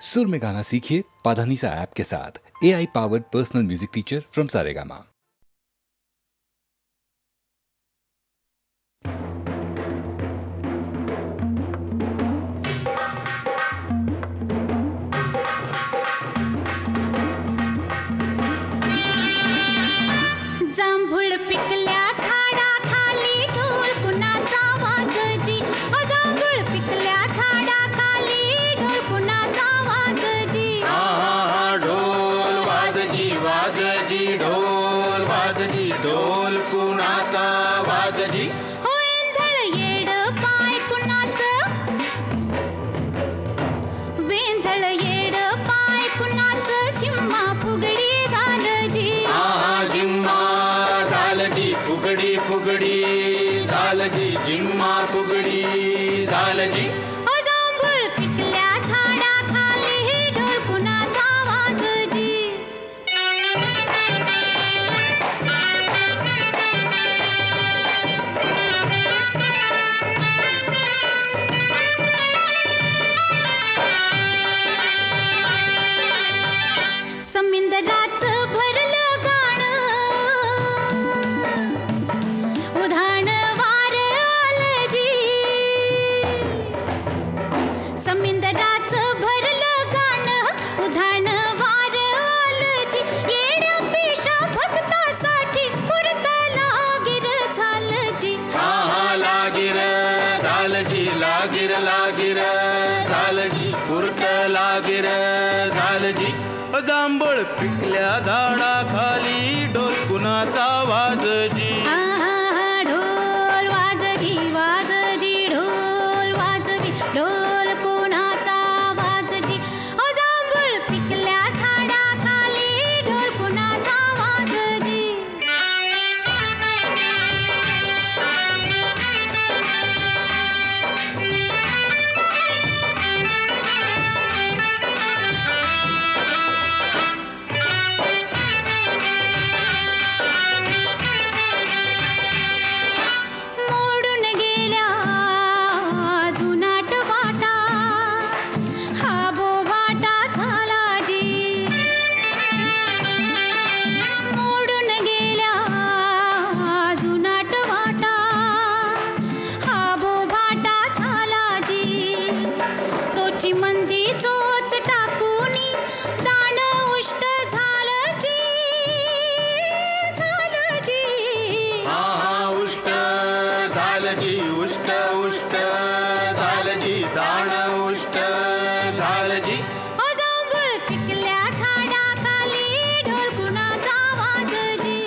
सुर में गाना सीखिए पाधानीसा ऐप के साथ। AI powered personal music teacher from Saregama. जांभूळ पिकल्या झाडाखाली ढोल कुणाचा वाजजी. जांभूळ पिकल्या झाडाखाली ढोल कुणाचा वाजजी. ढोल वाजजी वाजजी ढोल वाजजी ढोल कुणाचा वाजजी. हो वेंधळ येड पाय कुणाचं, वेंधळ येड पाय कुणाचं. झिम्मा फुगडी झालजी. जिम्मा झालजी फुगडी फुगडी झालजी जिम्मा फुगडी झालजी. जांभूळ पिकल्या झाडाखाली ढोल कुणाचा वाजजी. समिंदराचं भरलं गाणं, उधाण वार आलजी. समिंदराचं भरलं गाणं, उधाण वार आलजी. येड्या पेशा भक्तासाठी पुरत लागिर झालजी. लागिर झालजी लागिर लागिर झालजी पुरत लागिर झालजी. जांभळ पिकल्या झाडाखाली ढोल कुणाचा वाजजी. ढोल वाजजी वाजजी ढोल वाजवी ढोल कोणाचा वाजजी. जांभूळ पिकल्या झाडाखाली ढोल कुणाचा वाजजी. मोडून गेल्या जुनाट वाटा, हा बोभाटा झालाजी. मोडून गेल्या जुनाट वाटा, हा बोभाटा झालाजी. चोची मंदी चोच टाकूनी दान उष्ट झालजी. झालजी उष्ट झालजी उष्ट उष्ट झालजी दाण उष्ट झालजी. जांभूळ पिकल्या झाडाखाली ढोल कुणाचा वाजजी.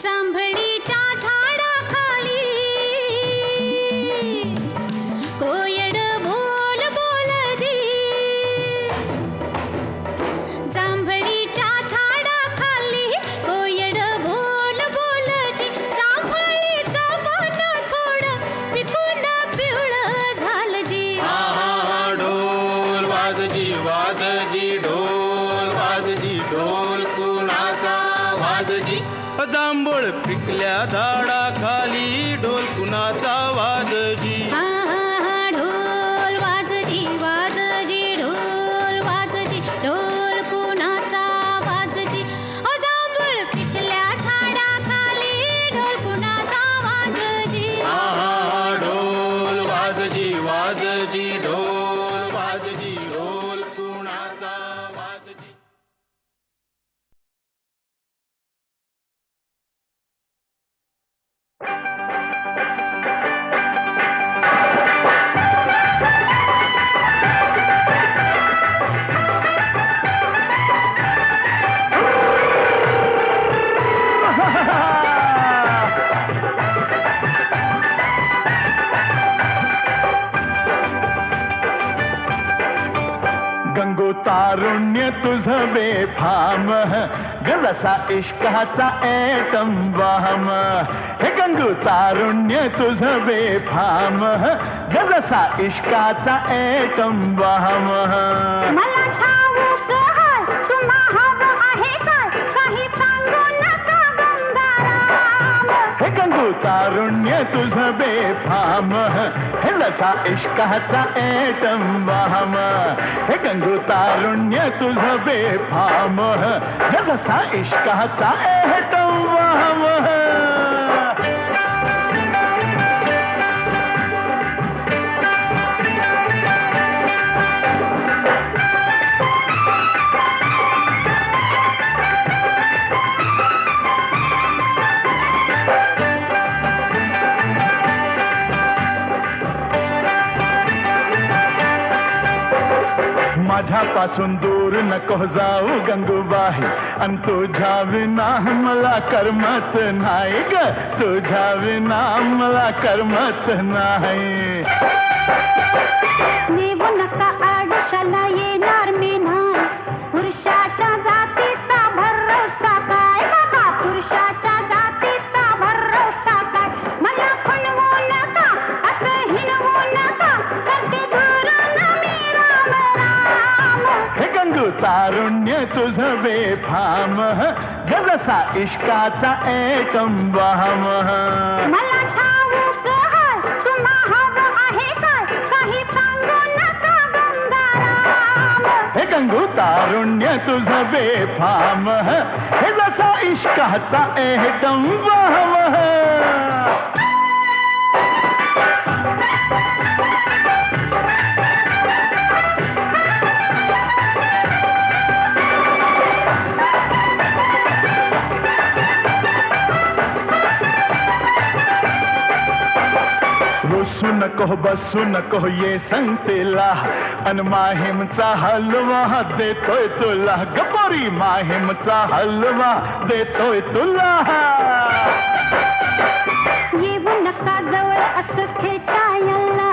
जांभळीच्या झाडाखाली कोयड बोल बोलजी. जांभळीच्या झाडाखाली कोयड बोल बोलजी. जांभळीचं वन थोडं पिकून पिवळं झालजी. ढोल वाजजी वाजजी ढोल वाजजी ढोल कुणाचा वाजजी. जांभूळ पिकल्या झाडाखाली ढोल कुणाचा वाजजी. ढोल वाजजी वाजजी ढोल वाजजी ढोल कुणाचा वाजजी. जांभूळ पिकल्या झाडाखाली ढोल कुणाचा वाजजी. ढोल वाजजी वाजजी ढोल वाजजी ढोल कुणाचा वाजजी. गंगो तारुण्य तुझं बेफाम, गलसा इश्काचा एटम वाहम. हे गंगो तारुण्य तुझं बेफाम, गलसा इश्काचा एटम वाहम. मला ठाऊक तारुण्य तुझं बेफाम हे लसा इश्काचा एटम वाहम हे गंगू तारुण्य तुझं बेफाम हे लसा इश्काचा एटम वाहम माझ्यापासून दूर नको जाऊ गंगूबाई आणि तुझ्या विना मला करमत नाही ग तुझ्या विना मला करमत नाही नेऊ नका आडशाला येणार मी नाही पुरुषाच्या जातीचा भरोसा काय बाबा पुरुषाच्या जातीचा भरोसा काय मला फुलवू नका असं हिणवू नका करते धुरून मी राम राम हे गंगू तारुण्य तुझं बेफाम जसा इश्काचा एटम वाहम मला ठाऊक आहे तुम्हा हवं आहे काय काही सांगू नका गंगाराम हे गंगू तारुण्य तुझं बेफाम हे जसा इश्काचा एटम वाहम बसू नको बसू नको ये संगतीला अन माहीमचा हलवा देतोय तुला गपोरी माहीमचा हलवा देतोय तुला येऊ नका जवळ असं खेटायला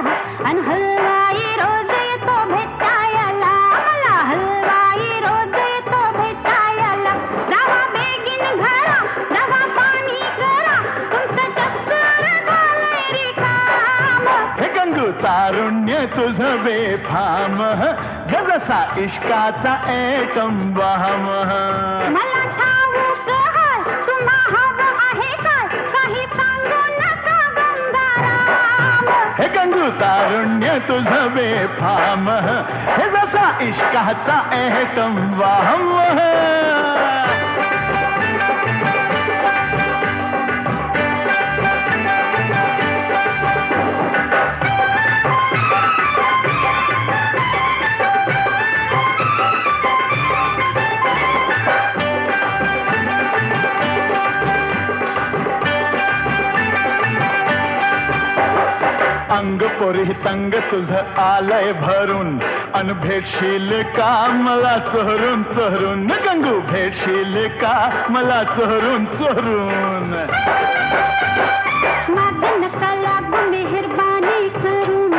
अन हलवाई रोज येतो भेटायला मला हलवाई रोज येतो भेटायला जावा बेगीन घरा जावा पाणी करा तुमचं चक्कर झालंय रिकाम हे गंगू तारुण्य तुझं बेफाम जसा इश्काचा एटम वाहम मला ठाऊक आहे तुम्हा हवं आहे काय काही सांगू नका गंगाराम हे गंगू तारुण्य तुझं बेफाम हे जसा इश्काचा एटम वाहम अंग पोरी तंग तुझं आलय भरून अन भेटशील का मला चोरून चोरून गंगू भेटशील का मला चोरून चोरून मागे नका लागू मेहरबानी करून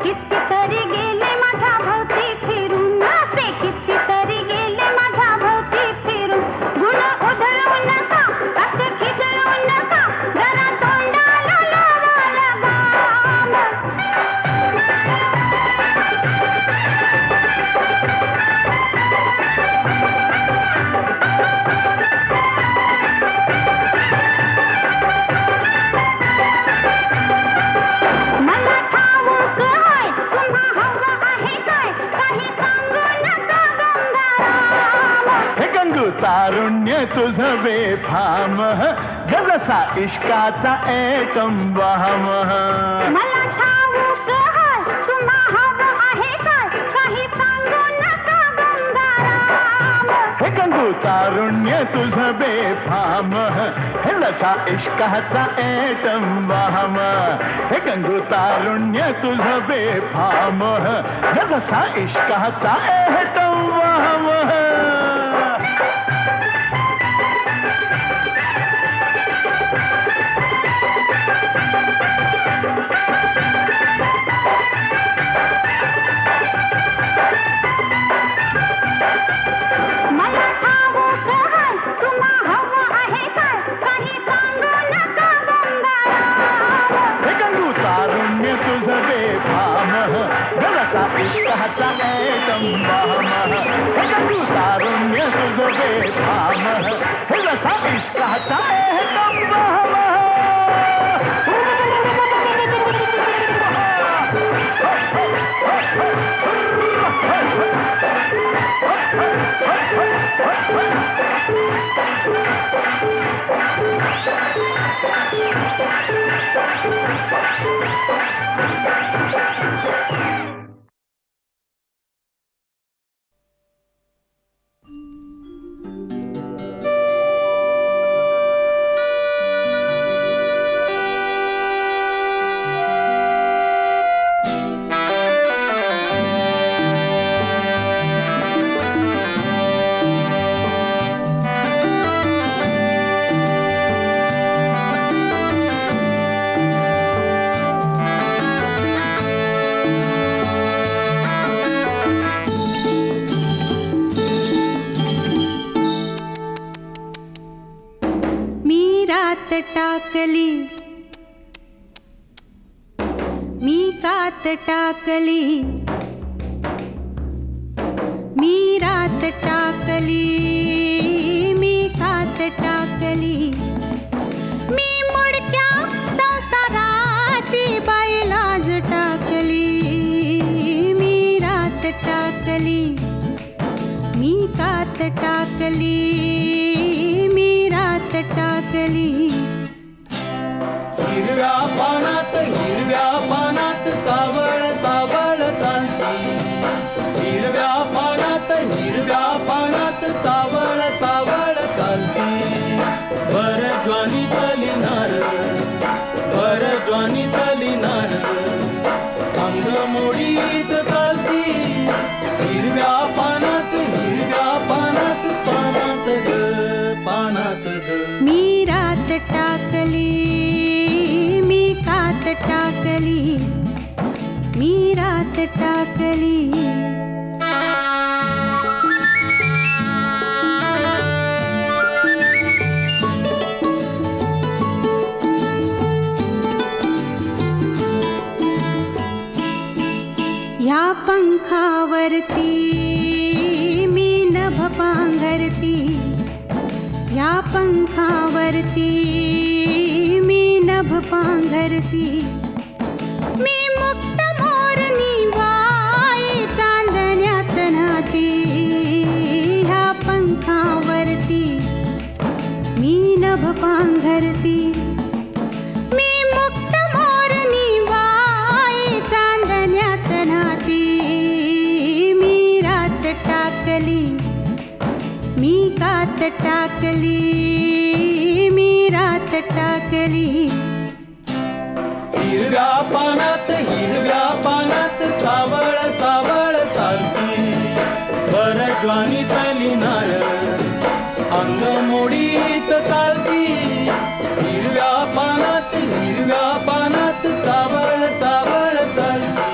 कितीतरी गेले माझ्या भोवती फिरून असे कितीतरी गेले माझ्या भोवती फिरून गुण उधळू नका असं खिदळू नका जरा तोंडाला लावा लगाम मला ठाऊक आहे तुम्हा हवं आहे काय काही सांगू नका गंगाराम हे गंगू तारुण्य तुझं बेफाम जसा इश्काचा एटम वाहम मला ठाऊक आहे तुम्हा हवं आहे काय काही सांगू नका गंगाराम हे गंगू तारुण्य तुझं बेफाम हे लसा इश्काचा एटम वाहम हे गंगू तारुण्य तुझं बेफाम जसा इश्काचा एटम वाहम मला ठाऊक आहे तुम्हा हवं आहे काय काही सांगू नका गंगाराम हे गंगू तारुण्य तुझं बेफाम जसा इश्काचा एटम वाहम टाकली मी कात टाकली मी रात टाकली मी कात टाकली मी मुडक्या संसाराची बाईलाज टाकली मी रात टाकली मी कात टाकली मी रात टाकली हिरव्या पानात चावळ चावळ चालती हिरव्या पानात चावळ चावळ चालती भर ज्वानी तलिनार अंग मोडीत चालती हिरव्या पानात पानात ग मी रात टाकली मी कात टाकली मी रात टाकली ह्या पंखावरती मी नभ पांघरती ह्या पंखावरती मी नभ पांघरती मी मुक्त मोरनी बाई चांदण्यात नाती ह्या पंखावरती मी नभ पांघरती मी मुक्त मोरनी बाई चांदण्यात नाती मी रात टाकली मी कात टाकली मी रात टाकली हिरव्या पानात चावळ चावळ चालती वर ज्वानी तलिनार अंग मोडीत चालती हिरव्या पानात चावळ चावळ चालती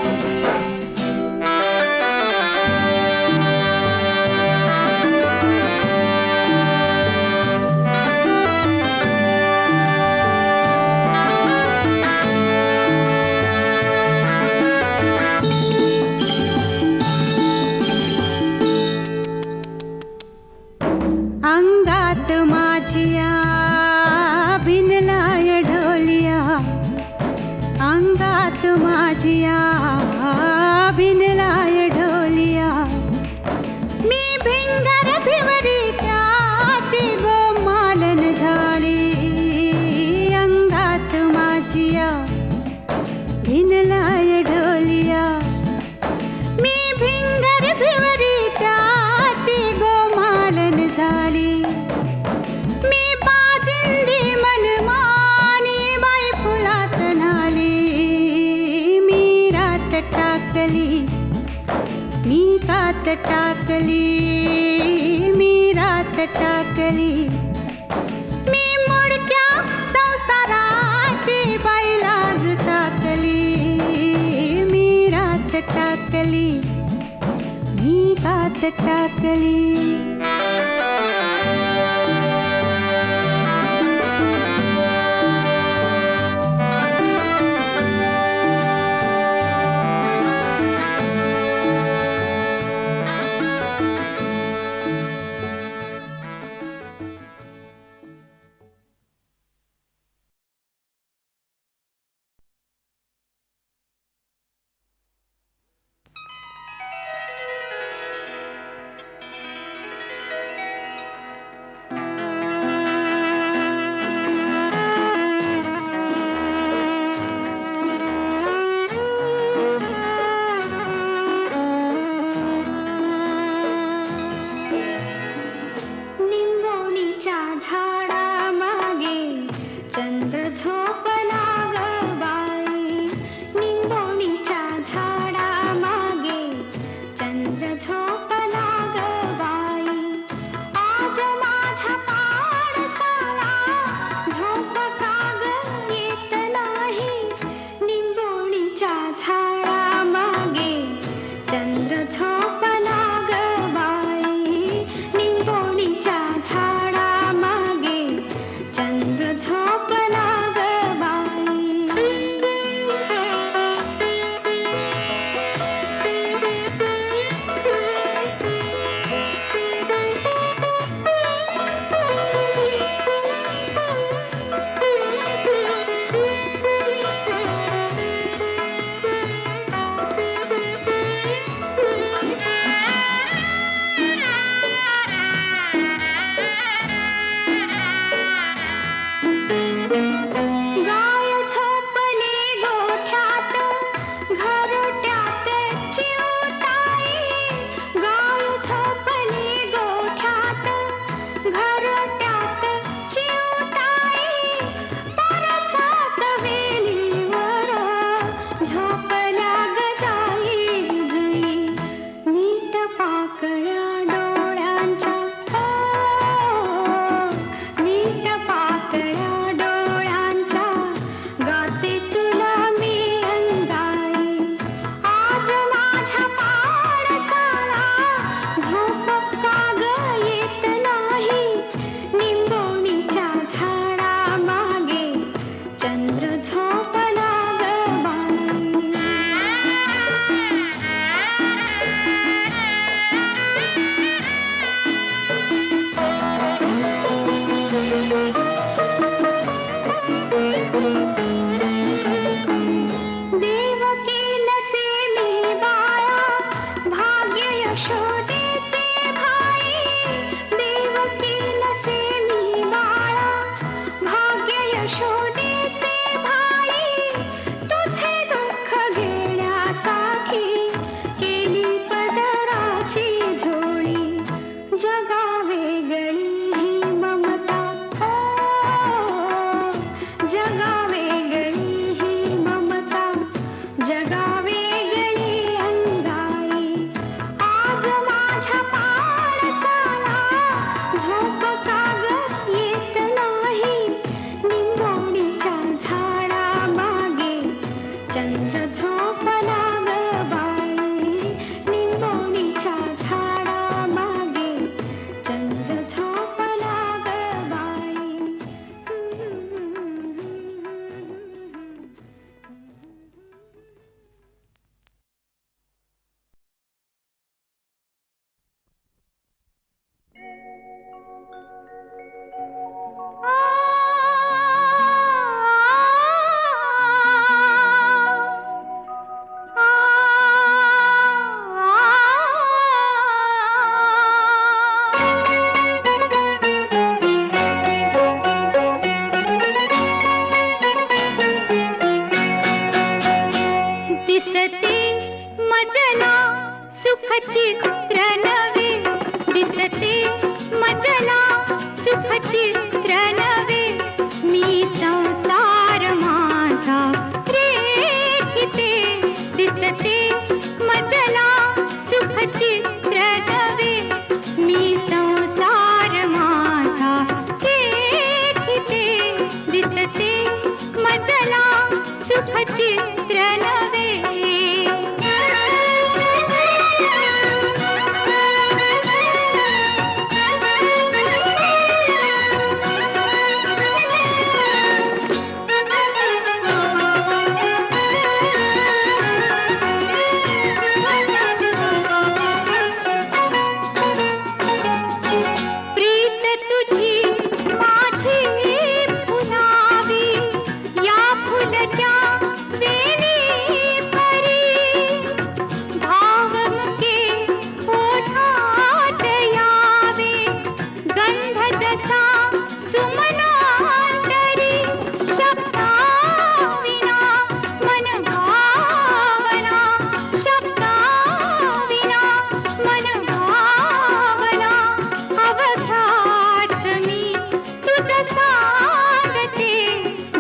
अंगात माझिया भिनलाय ढोलिया अंगात माझिया भिनलाय ढोलिया मी भिंगर भिवरी त्याची गोमालन झाली अंगात माझिया भिनलाय ढोलिया मी भिंगर भिवरी त्याची गोमालन झाली मी बाजिंदी मनमानी बाई फुलात नाली मी रात टाकली मी कात टाकली मी रात टाकली मी मुडक्या संसाराची बाईलाज टाकली मी रात टाकली मी कात टाकली दिसते मजला सुख चित्र नवे मी संसार माझा रेखिते दिसते मजला सुख चित्र नवे मी संसार माझा रेखिते दिसते मजला सुख चित्र नवे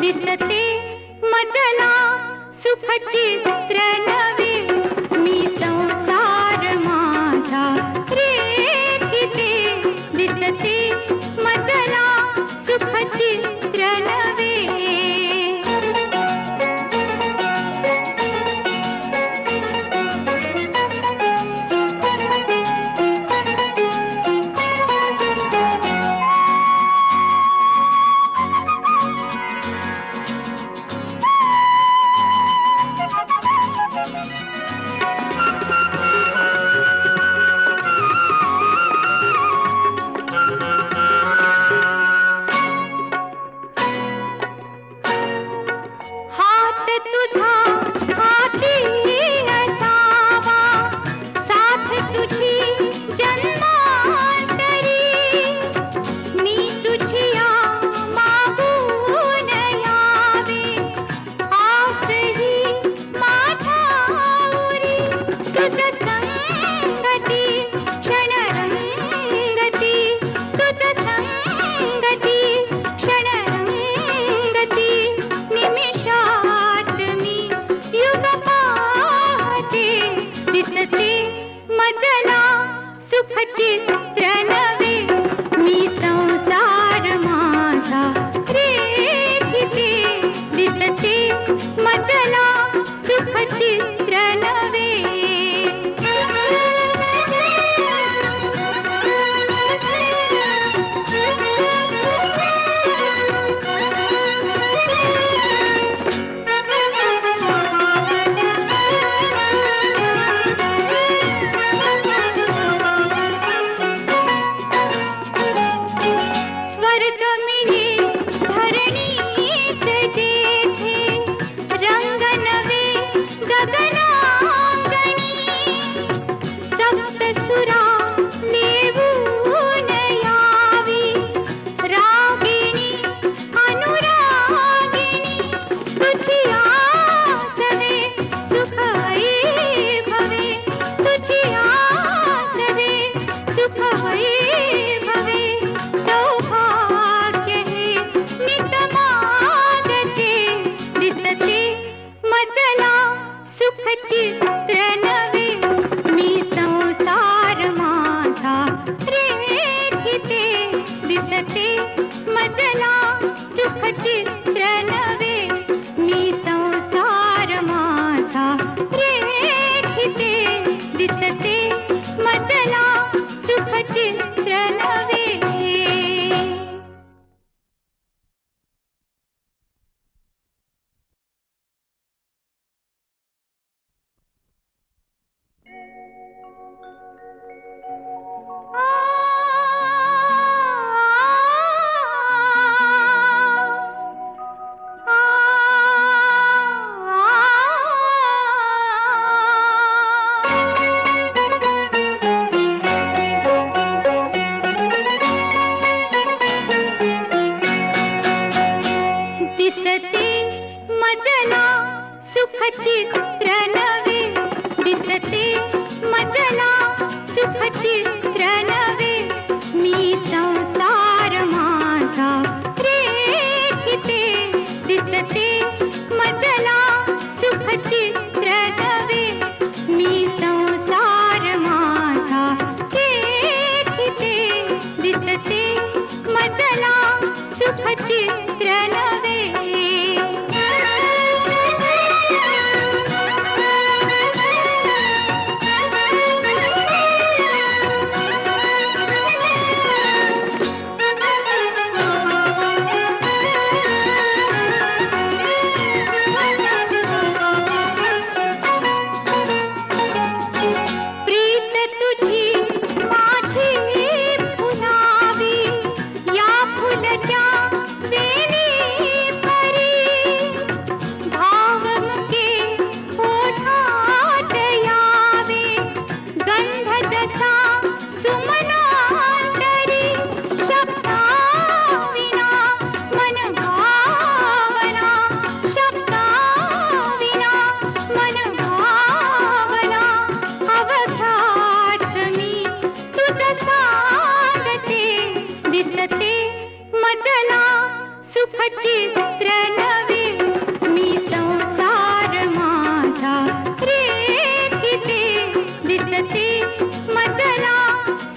दिसते मजला सुख चित्र नवे मी संसार माझा रेखिते दिसते मजला सुख चित्र नवे दिसते मजला सुख चित्र नवे मी संसार माझा रेखिते दिसते मजला सुख चित्र नवे चित्र नवे मी संसार माझा रेखिते दिसते मजला सुख चित्र नवे मी संसार माझा रेखिते दिसते मजला सुख चित्र नवे चित्र नवे प्रीत तुझी माझी फुलावी या फुलत्या वेली परी भावमुखे ओठात यावे गंध जसा सुमनांतरी शब्दाविना मन भावना शब्दाविना मन भावना अवघात मी तुझ सांगते दिसते मजला सुखचित्र नवे मी संसार माझा रेखिते दिसते मजला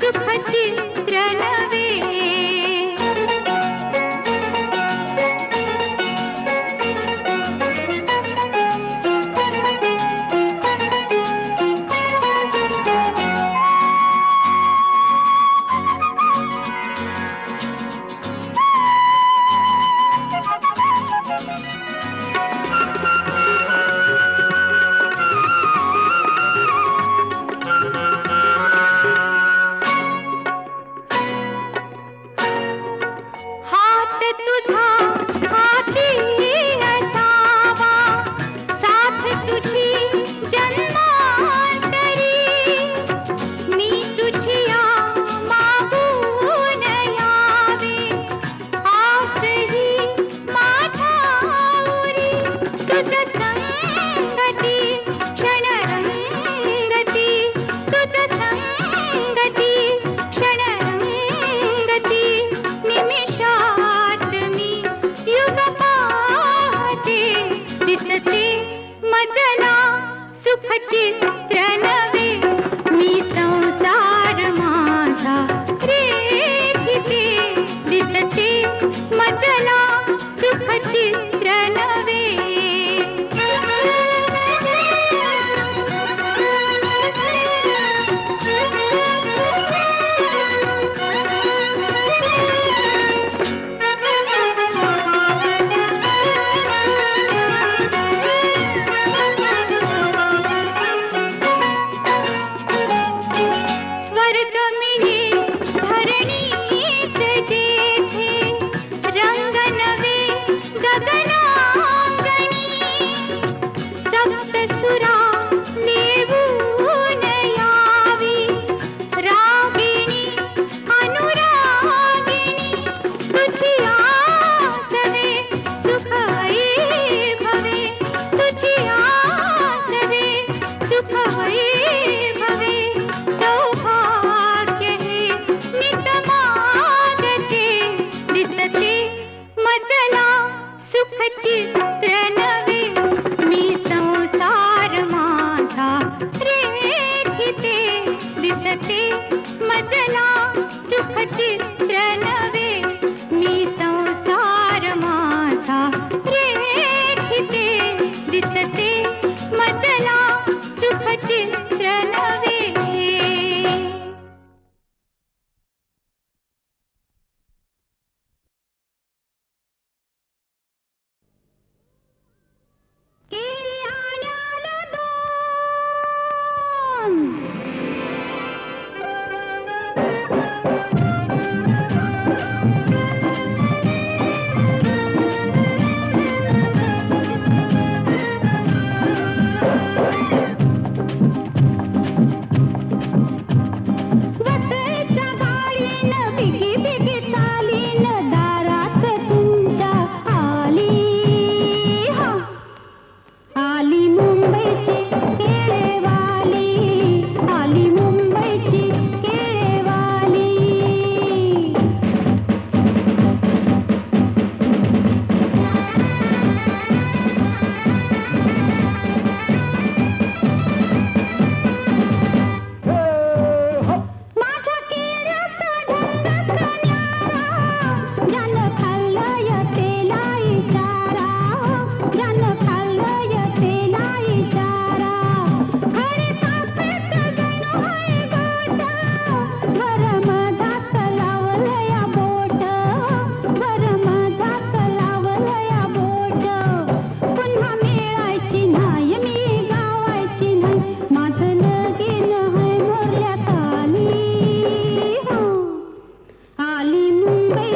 सुखचित्र नवे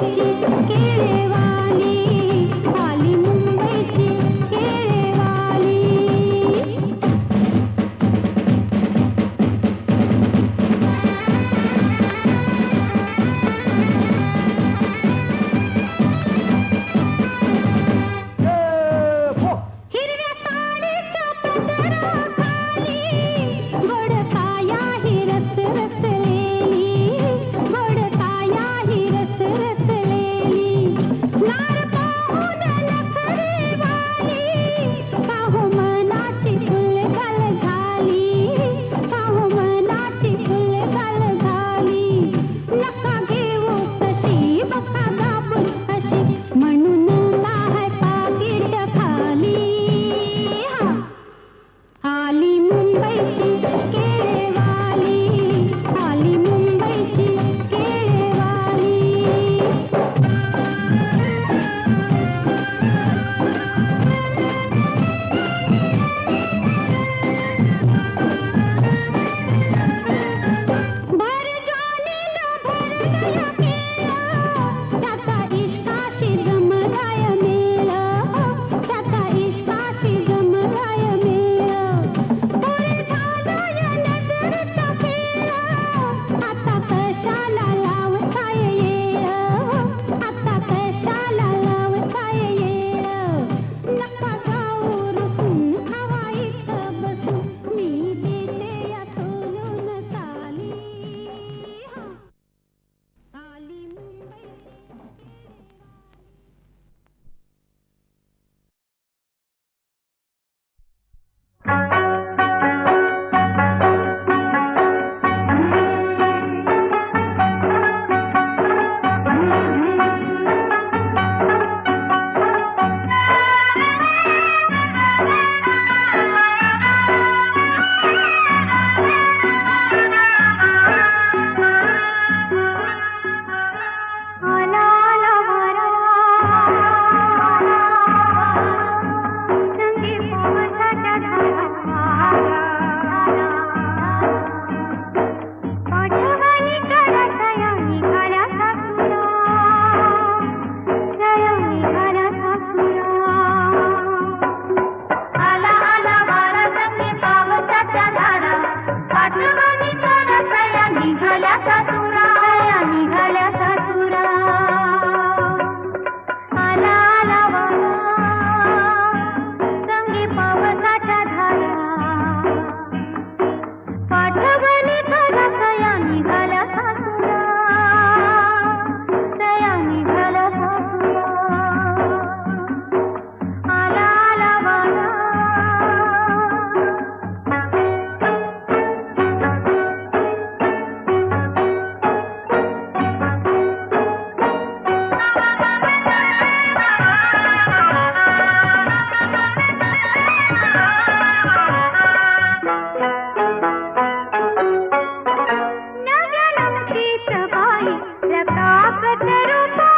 मुंबईची केळेवाली आली मुंबईची केळेवाली हिरव्या साडीच्या पदराखाली गोड काया ही रस रसलेली गोड काया ही रस रसलेली नार पाहून नखरेवाली काहू मनाची फुलगाल झाली काहू मनाची फुलगाल झाली नका घेऊ तशी बका दाबून अशी म्हणून आहे पाकीट खाली आली मुंबईची केळेवाली आली मुंबईची केळेवाली भर ज्वानीला भरलया केळं त्याचा इश्काशी जमलाय मेळ त्याचा इश्काशी जमलाय मेळ पुरे झालंय नजरचा खेळ आता कशाला लावताय येळ आता कशाला लावताय येळ नका जाऊ रुसून खावा इथं बसून मी देते या सोलून साली आली मुंबई आला आला वारा संगी पावसाच्या धारा पाठवानी करा सया निघाल्या सासुरा सया निघाल्या सासुरा आला आला वारा संगी पावसाच्या धारा पाठवानी करा सया निघाल्या सासुरा सया निघाल्या सासुरा आला आला वारा संगी पावसाच्या धारा पाठवणी करा सया निघाल्या सासुरा सया निघाल्या सासुरा आला आला वारा नव्या नवतीच बाई रकाकत रूपा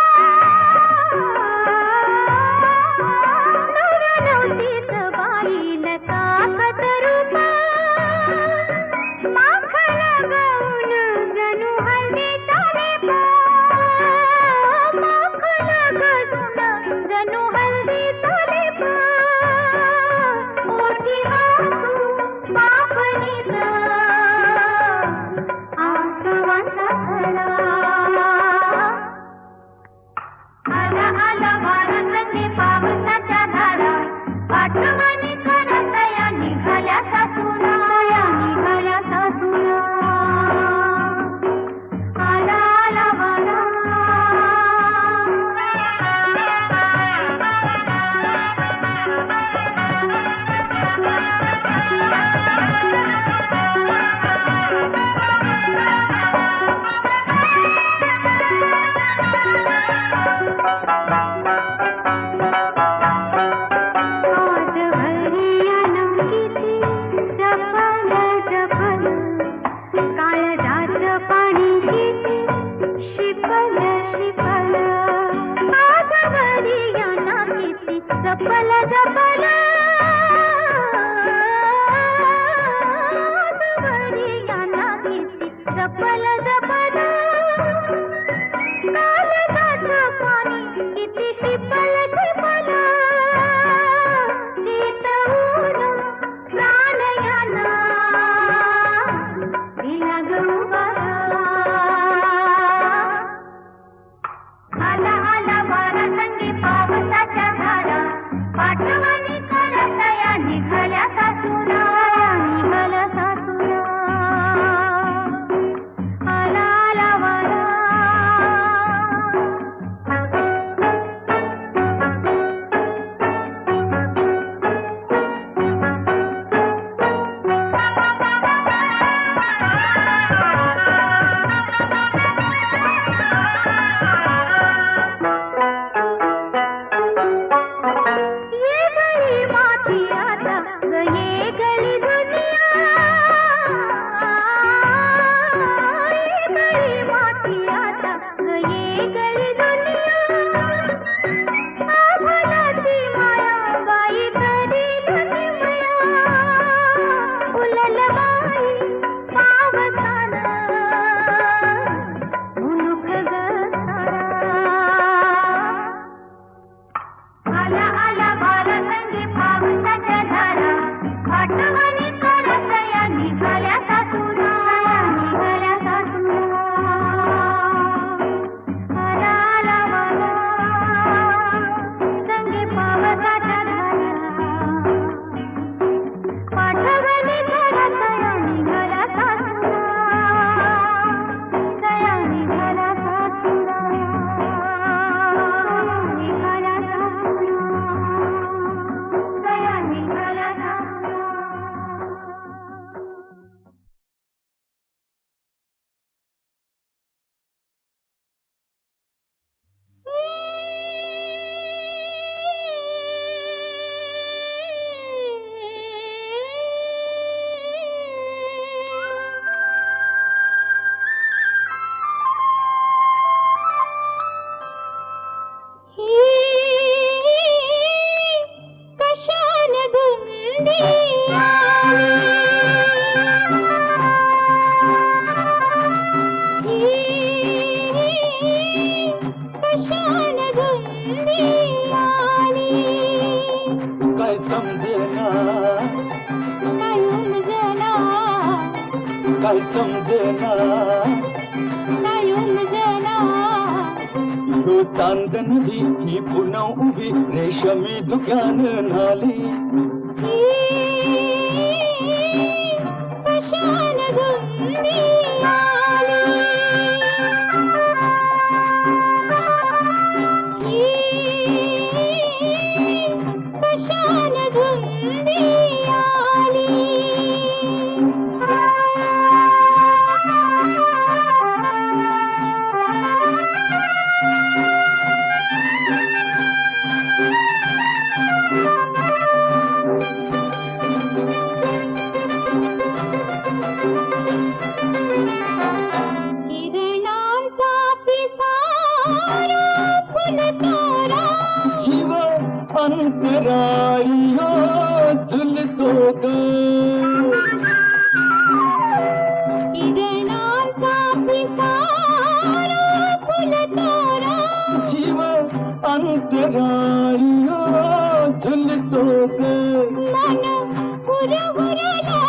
नव्या नवतीच बाई रकाकत रूपा माखन गाऊन जणू हळदीचा लेपा माखन गाऊन जणू हळदीचा लेपा ओठी हसू पापणीचा आसवाचा खरा आला आला वारा संगी पावसाच्या धारा पाठवणी करा सया निघाल्या सासुरा सया निघाल्या सासुरा आला आला वारा आज भरिया नवकीची जपल जपल काळजाचं पाणी किती शिपल शिपल आज भरिया नवकीची जपल जपल आज भरिया नवकीची जपल जपल काळजाचं कलश मला चितवून प्राणयाना दिला गौबारा आला आला वारा संगी पावसाच्या धारा पाठवानी करतया निघाल्या सासुरा आला आला वारा ये गली माती आता ग ये गली दुनिया ये गली माती आता ग ये गली दुनिया आभाळाची माया बाई करील किमया उललबाई पावसानं मुलुख गसारा आला आला वारा संगी पावसाच्या धारा पाठवणी करतया निघाल्या सासुरा आला आला वारा संगी पावसाच्या धारा पाठवणी करतया निघाल्या सासुरा दया निघाल्या सासुरा निघाल्या सासुरा दया निघाल्या सासुरा कशान धुंदी कशान धुंदी काय समजेना काय उमजना काय समजेना काय उमजना ह्यो चांदन ही पुन्हा उभी रेशमी दुकान नाली कशान धुंदी कशान धुंदी किरणांचा पिसारा फुलतोरा जीव अंतरायो झुलतो ग किरणांचा पिसारा फुलतोरा जीव अंतरायो झुलतो ग मन हुरहुरला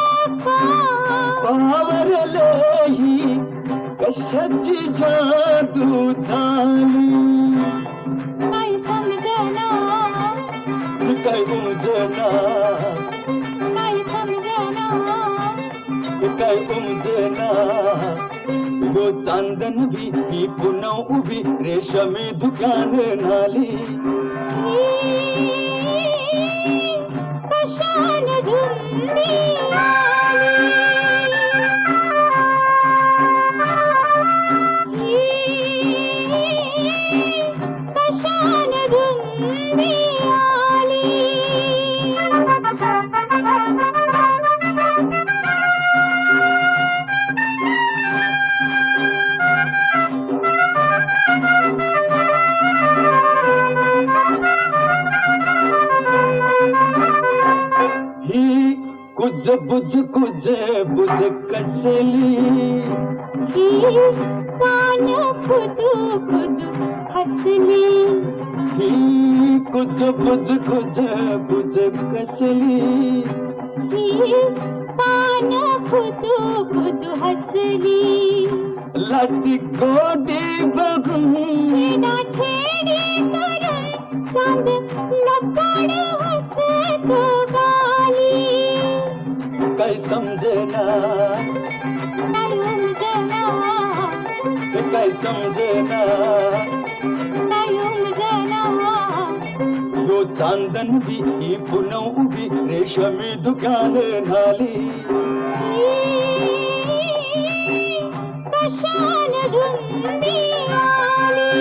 पावरले ही कशाची जादू झाली काय समजना काय उमजना काय समजना काय उमजना ह्यो चांदन ही पुन्हा उभी रेशमी दुकान नाली कशान धुंदी कशान धुंदी कुछ बुझ कसली ही कान खुद खुद हसली ही कुज बुज कुज बुज कसली ही पान खुदू खुदू हसली लाती गोडी बघून छेडा छेडी करून चांद लपड हसतो गाली काय समजेना काय उमजना काय समजेना काय उमजना यो चांदन बी ही पुनव उभी रेशमी दुकान झाली कशान धुंदी आली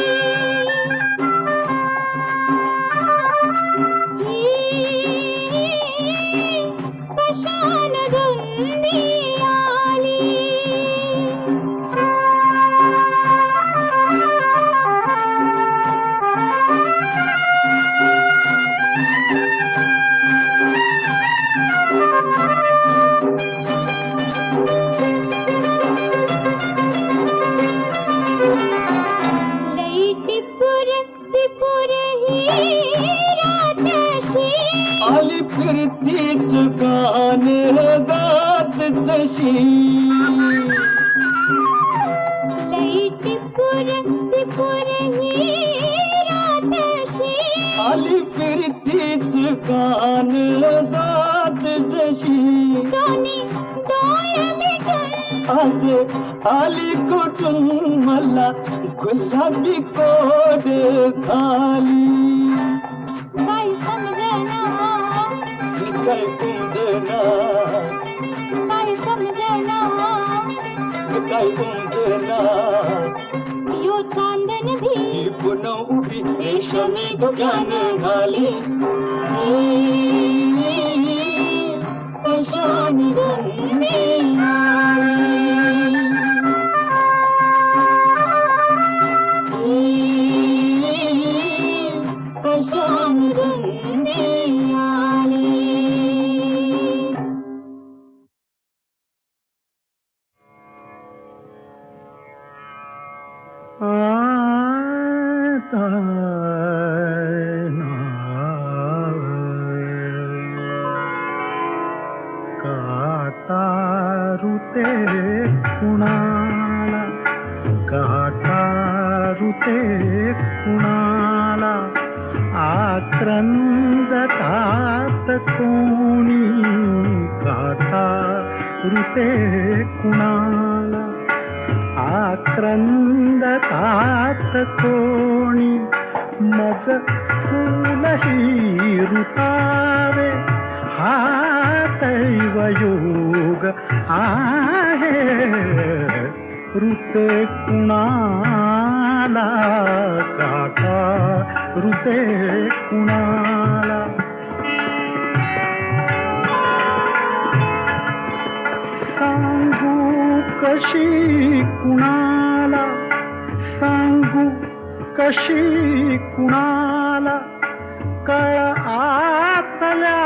कशान धुंदी आली आली फिरतीच गाण गात तशी आली फिरतीच गाण गात जशी आज आली कुठून मला गुलाबी कोड खाली काय समजना काय कुंदना काय समजना काय कुंदना यो चांदन भी ही पुन्हा उभी रेशमी दुकान झाली कशान धुंदी कशान धुंदी काटारुते कुणाला काटारुते कुणाला आक्रंदतात कोणी काटारुते कुणाला आक्रंदतात कोणी मज फुलही रुतावे हा दैवयोग आहे ऋते कुणाला काटा ऋते कुणाला सांगू कशी कुणाला सांगू कशी कुणाला कळ आतल्या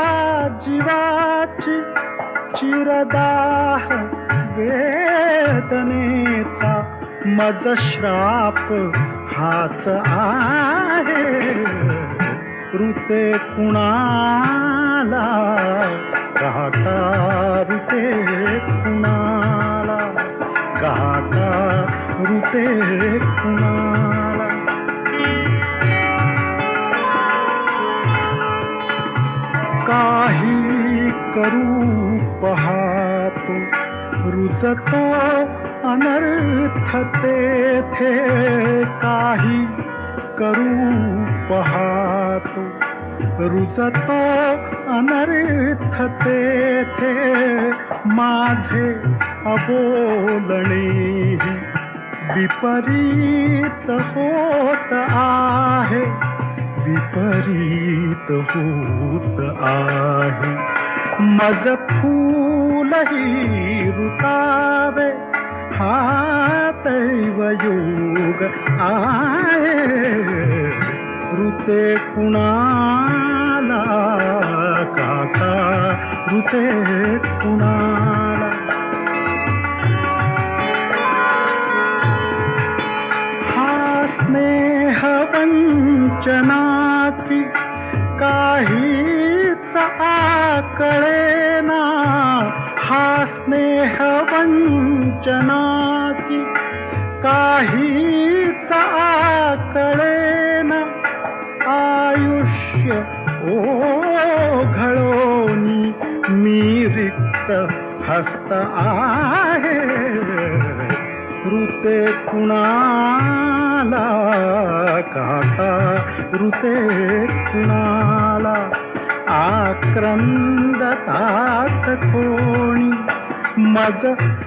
जीवाची चिरदाह वेदनेचा मज श्राप हाच आहे ऋते कुणाला गाता ऋते कुणाला गाता ऋते कुणाला काही करू पाहतो रुजतो अनर्थ तेथे काही करू पाहतो रुजतो अनर्थ तेथे माझे अबोलणे विपरीत होत आहे विपरीत होत आहे मज फूलही रुतावे हा दैवयोग आहे ऋते कुणाला काका ऋते कुणाला हा स्नेहवंत वंचनाची काहीच आकळेना, हा स्नेह वंचनाची काहीच आकळेना, आयुष्य ओघळोनी मी रिक्त हस्त आहे, ऋते कुणाला काका ऋते कुणाला, आक्रंदतात कोणी मज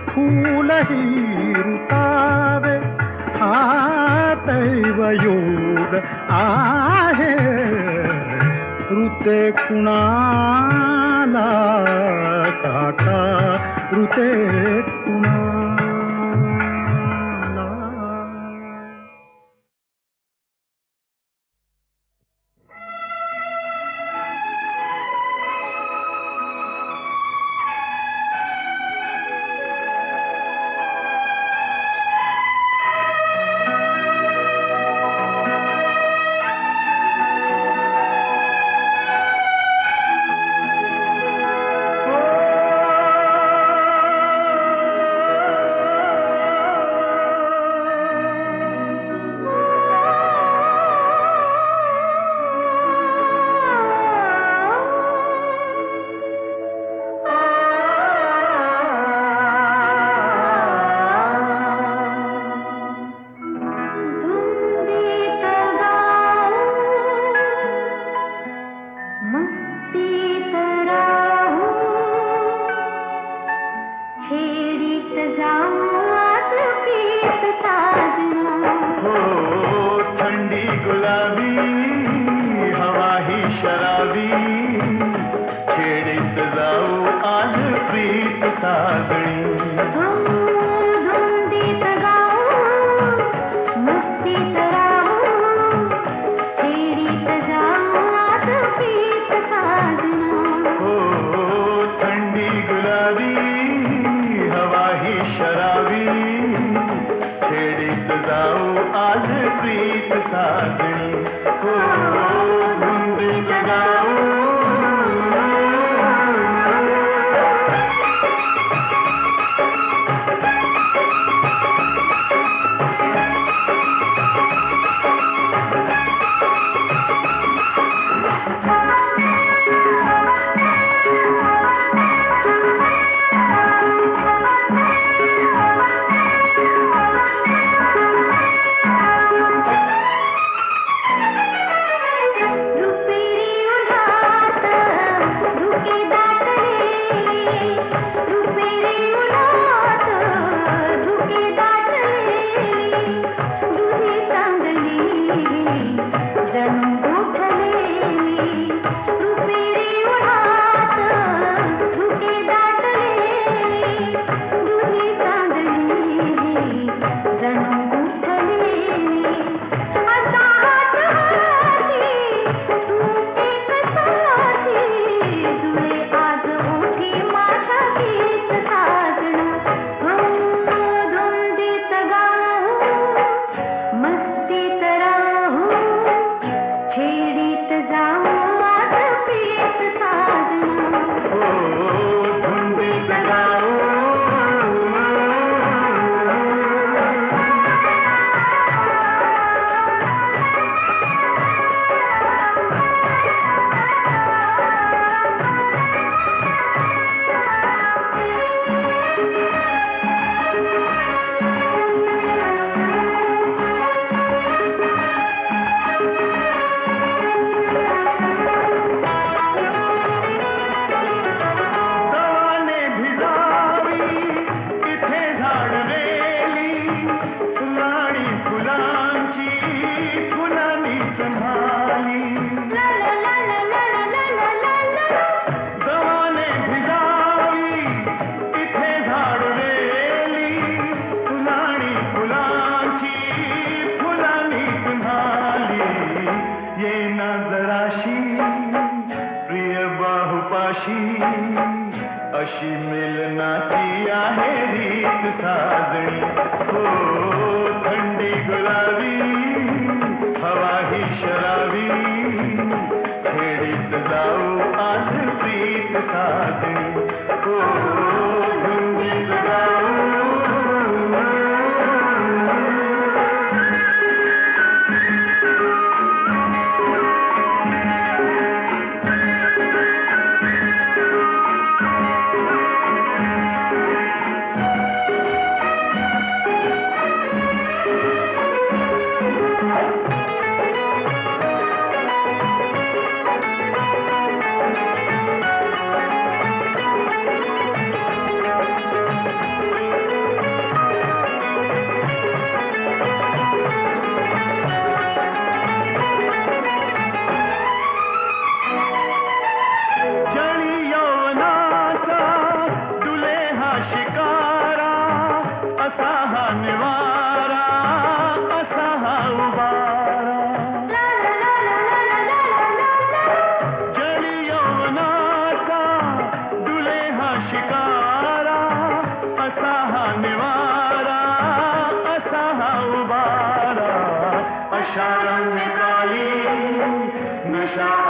फूलही ऋतावे, हा दैवयोग आहे, ऋते कुणाला काका ऋते कुणाला. अशी मिलनाची आहे रीत साजणी हो थंडी गुलाबी हवा ही शराबी गीत साजणी हो धुंदीत गाऊ Shara